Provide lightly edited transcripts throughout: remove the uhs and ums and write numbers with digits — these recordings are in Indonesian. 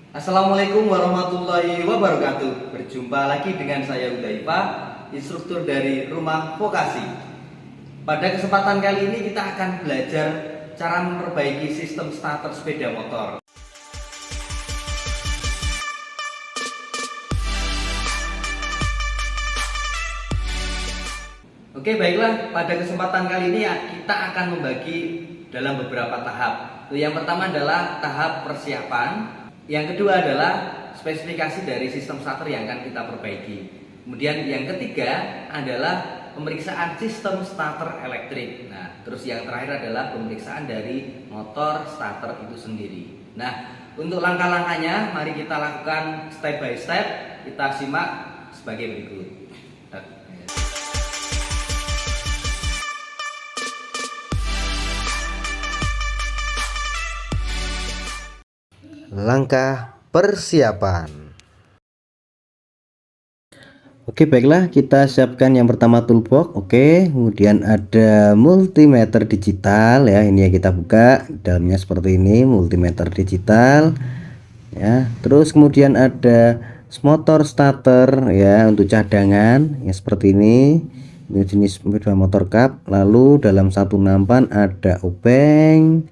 Assalamualaikum warahmatullahi wabarakatuh. Berjumpa lagi dengan saya Hudzaifah, instruktur dari Rumah Vokasi. Pada kesempatan kali ini kita akan belajar cara memperbaiki sistem starter sepeda motor. Oke, baiklah, pada kesempatan kali ini kita akan membagi dalam beberapa tahap. Yang pertama adalah tahap persiapan. Yang kedua adalah spesifikasi dari sistem starter yang akan kita perbaiki. Kemudian yang ketiga adalah pemeriksaan sistem starter elektrik. Nah, terus yang terakhir adalah pemeriksaan dari motor starter itu sendiri. Nah, untuk langkah-langkahnya mari kita lakukan step by step. Kita simak sebagai berikut. Langkah persiapan. Oke, baiklah, kita siapkan yang pertama toolbox. Oke, kemudian ada multimeter digital ya. Ini ya, kita buka, dalamnya seperti ini, multimeter digital ya. Terus kemudian ada motor starter ya, untuk cadangan ya, seperti ini. Ini jenis sepeda motor cup. Lalu dalam satu nampan ada obeng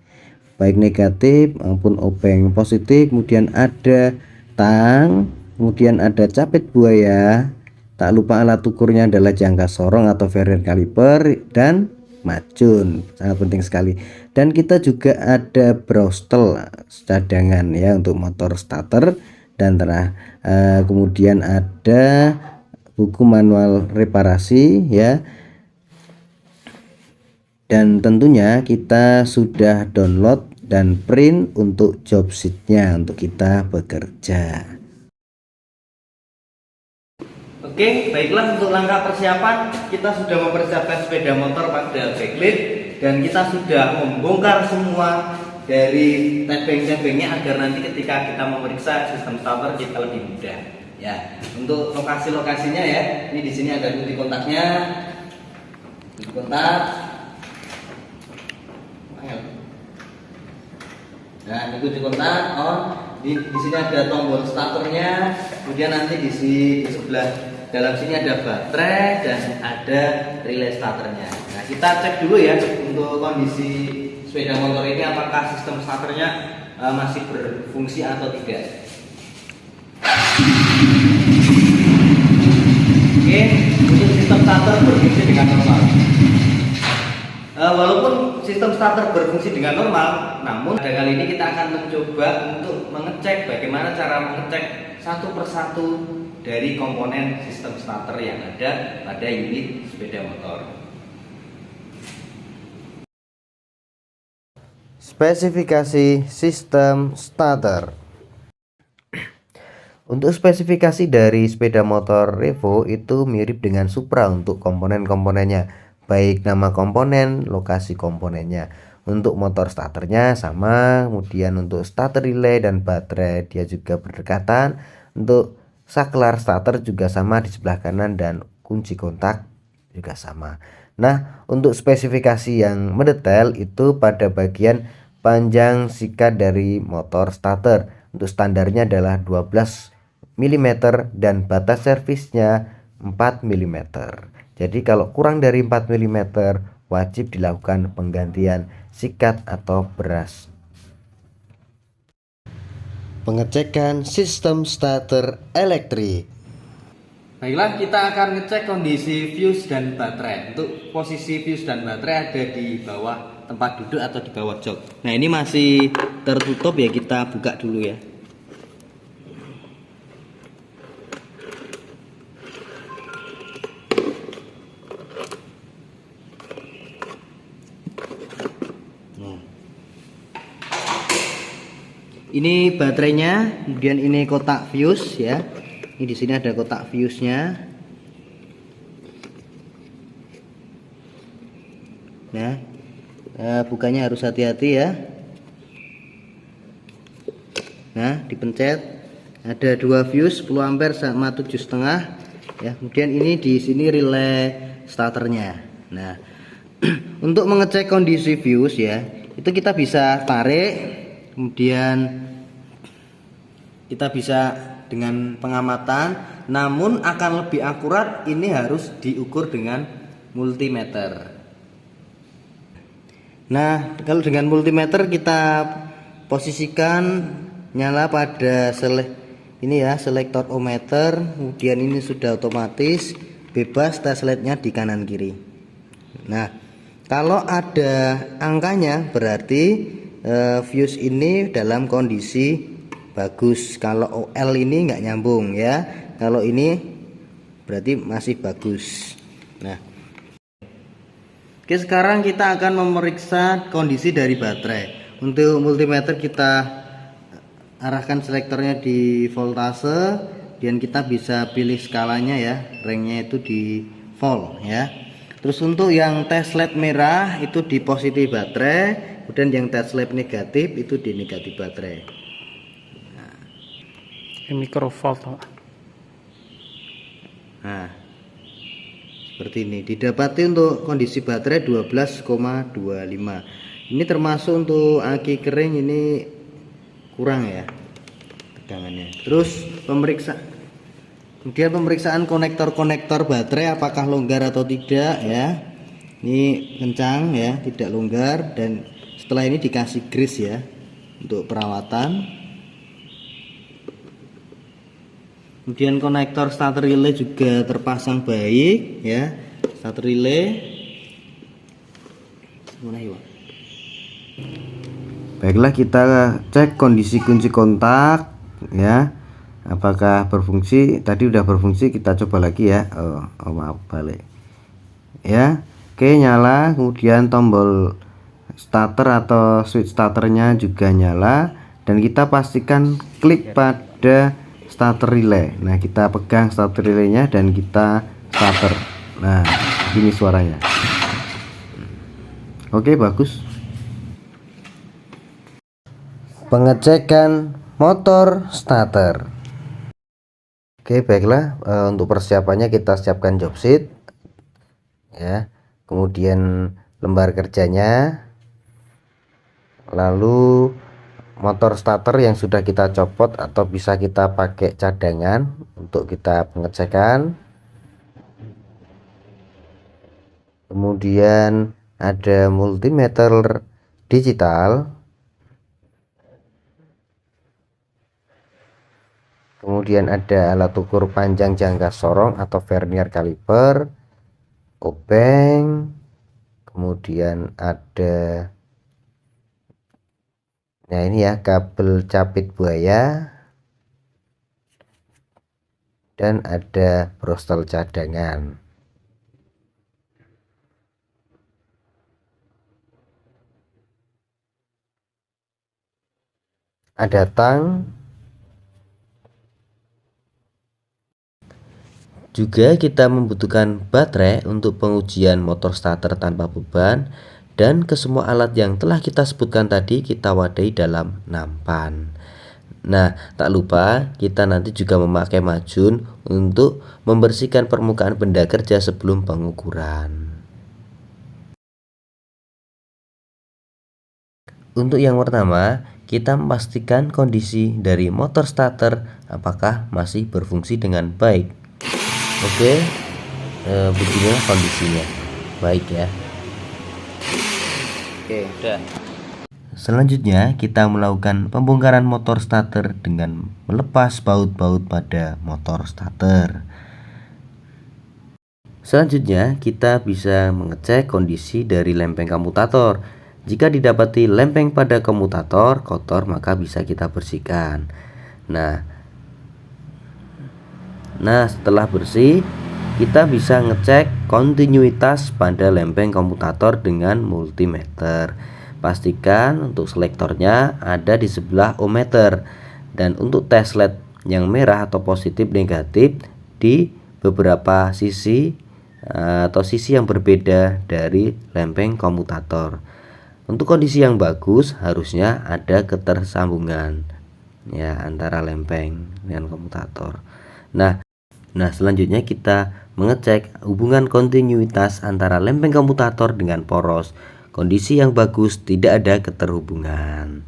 baik negatif maupun obeng positif, kemudian ada tang, kemudian ada capit buaya, tak lupa alat ukurnya adalah jangka sorong atau varian kaliper, dan macun, sangat penting sekali. Dan kita juga ada brostel cadangan ya untuk motor starter, dan kemudian ada buku manual reparasi ya. Dan tentunya kita sudah download dan print untuk job sheetnya untuk kita bekerja. Oke, baiklah, untuk langkah persiapan kita sudah mempersiapkan sepeda motor pada backlight dan kita sudah membongkar semua dari tebeng-tebengnya agar nanti ketika kita memeriksa sistem starter kita lebih mudah. Ya, untuk lokasi-lokasinya ya, ini di sini ada kunci kontaknya, kunci kontak. Nah, ini kunci kontak on. Di sini ada tombol starternya. Kemudian nanti di sebelah dalam sini ada baterai dan ada relay starternya. Nah, kita cek dulu ya untuk kondisi sepeda motor ini apakah sistem starternya masih berfungsi atau tidak. Oke, untuk sistem starter berfungsi dengan normal. Walaupun sistem starter berfungsi dengan normal, namun pada kali ini kita akan mencoba untuk mengecek bagaimana cara mengecek satu persatu dari komponen sistem starter yang ada pada unit sepeda motor. Spesifikasi sistem starter. Untuk spesifikasi dari sepeda motor Revo itu mirip dengan Supra untuk komponen-komponennya, baik nama komponen, lokasi komponennya. Untuk motor starternya sama, kemudian untuk starter relay dan baterai dia juga berdekatan. Untuk saklar starter juga sama di sebelah kanan dan kunci kontak juga sama. Nah, untuk spesifikasi yang mendetail itu pada bagian panjang sikat dari motor starter. Untuk standarnya adalah 12 mm dan batas servisnya 4 mm. Jadi kalau kurang dari 4 mm wajib dilakukan penggantian sikat atau beras. Pengecekan sistem starter elektrik. Baiklah, kita akan ngecek kondisi fuse dan baterai. Untuk posisi fuse dan baterai ada di bawah tempat duduk atau di bawah jok. Nah, ini masih tertutup ya, kita buka dulu ya. Ini baterainya, kemudian ini kotak fuse ya. Ini di sini ada kotak fuse-nya. Nah, bukannya harus hati-hati ya. Nah, dipencet. Ada dua fuse 10 ampere sama 7,5 ya. Kemudian ini di sini relay starternya. Nah, untuk mengecek kondisi fuse ya, itu kita bisa tarik, kemudian kita bisa dengan pengamatan, namun akan lebih akurat ini harus diukur dengan multimeter. Nah, kalau dengan multimeter kita posisikan nyala pada selektor ohmmeter, kemudian ini sudah otomatis bebas tesletnya di kanan kiri. Nah, kalau ada angkanya berarti fuse ini dalam kondisi bagus. Kalau OL ini nggak nyambung ya. Kalau ini berarti masih bagus. Nah, oke, sekarang kita akan memeriksa kondisi dari baterai. Untuk multimeter kita arahkan selektornya di voltase, dan kita bisa pilih skalanya ya, ranknya itu di volt ya. Terus untuk yang teslet merah itu di positif baterai, kemudian yang teslet negatif itu di negatif baterai. Microvolt. Nah, seperti ini. Didapati untuk kondisi baterai 12,25. Ini termasuk untuk aki kering ini kurang ya tegangannya. Terus kemudian pemeriksaan konektor baterai apakah longgar atau tidak ya. Ini kencang ya, tidak longgar, dan setelah ini dikasih grease ya untuk perawatan. Kemudian konektor starter relay juga terpasang baik ya. Starter relay baiklah, kita cek kondisi kunci kontak ya, apakah berfungsi. Tadi udah berfungsi, kita coba lagi ya. Maaf, balik ya. Oke, nyala. Kemudian tombol starter atau switch starternya juga nyala, dan kita pastikan klik pada starter relay. Nah, kita pegang starter relaynya dan kita starter. Nah, ini suaranya. Oke, bagus. Pengecekan motor starter. Oke, baiklah, untuk persiapannya kita siapkan job sheet ya, kemudian lembar kerjanya, lalu motor starter yang sudah kita copot atau bisa kita pakai cadangan untuk kita pengecekan. Kemudian ada multimeter digital, kemudian ada alat ukur panjang jangka sorong atau vernier caliper, obeng, kemudian ada, nah ini ya, kabel capit buaya, dan ada brostel cadangan. Ada tang. Juga kita membutuhkan baterai untuk pengujian motor starter tanpa beban, dan ke semua alat yang telah kita sebutkan tadi kita wadai dalam nampan. Nah, tak lupa kita nanti juga memakai majun untuk membersihkan permukaan benda kerja sebelum pengukuran. Untuk yang pertama, kita memastikan kondisi dari motor starter apakah masih berfungsi dengan baik. Oke, beginilah kondisinya, baik ya. Oke, udah. Selanjutnya kita melakukan pembongkaran motor starter dengan melepas baut-baut pada motor starter. Selanjutnya kita bisa mengecek kondisi dari lempeng komutator. Jika didapati lempeng pada komutator kotor, maka bisa kita bersihkan. Nah, setelah bersih, kita bisa ngecek kontinuitas pada lempeng komutator dengan multimeter. Pastikan untuk selektornya ada di sebelah ohmmeter, dan untuk teslet yang merah atau positif negatif di beberapa sisi atau sisi yang berbeda dari lempeng komutator. Untuk kondisi yang bagus harusnya ada ketersambungan ya antara lempeng dengan komutator. Nah, selanjutnya kita mengecek hubungan kontinuitas antara lempeng komutator dengan poros. Kondisi yang bagus, tidak ada keterhubungan.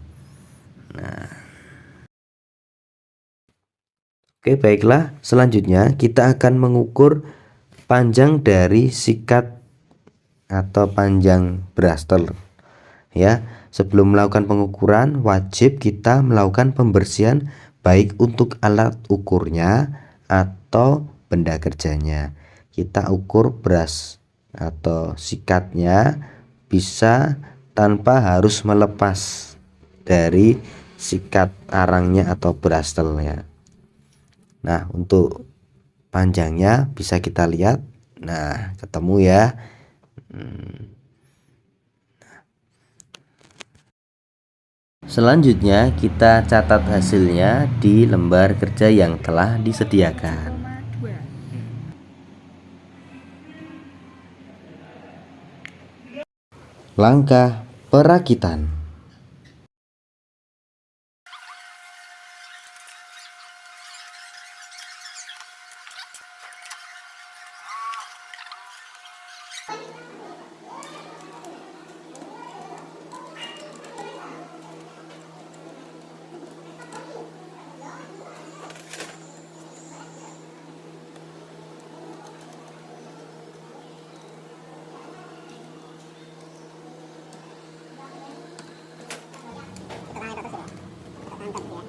Nah, Oke, baiklah. Selanjutnya kita akan mengukur panjang dari sikat atau panjang brusher. Ya, sebelum melakukan pengukuran wajib kita melakukan pembersihan baik untuk alat ukurnya atau benda kerjanya. Kita ukur brush atau sikatnya bisa tanpa harus melepas dari sikat arangnya atau brushernya. Nah, untuk panjangnya bisa kita lihat. Nah, ketemu ya. Selanjutnya kita catat hasilnya di lembar kerja yang telah disediakan. Langkah perakitan.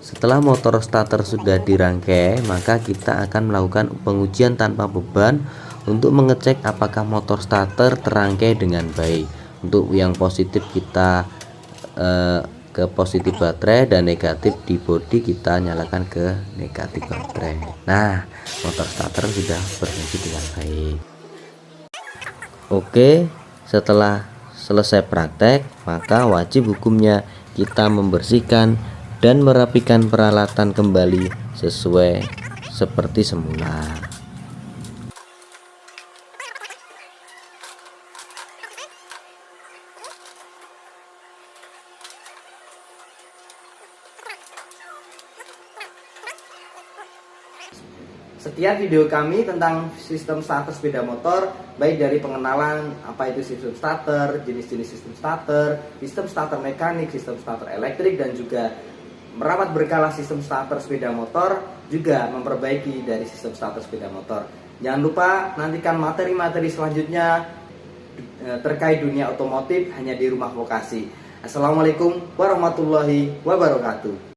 Setelah motor starter sudah dirangkai, maka kita akan melakukan pengujian tanpa beban untuk mengecek apakah motor starter terangkai dengan baik. Untuk yang positif kita ke positif baterai, dan negatif di bodi kita nyalakan ke negatif baterai. Nah, motor starter sudah berfungsi dengan baik. Oke, setelah selesai praktek, maka wajib hukumnya kita membersihkan dan merapikan peralatan kembali sesuai seperti semula. Sekian video kami tentang sistem starter sepeda motor, baik dari pengenalan apa itu sistem starter, jenis-jenis sistem starter mekanik, sistem starter elektrik, dan juga merawat berkala sistem starter sepeda motor, juga memperbaiki dari sistem starter sepeda motor. Jangan lupa nantikan materi-materi selanjutnya terkait dunia otomotif hanya di Rumah Vokasi. Assalamualaikum warahmatullahi wabarakatuh.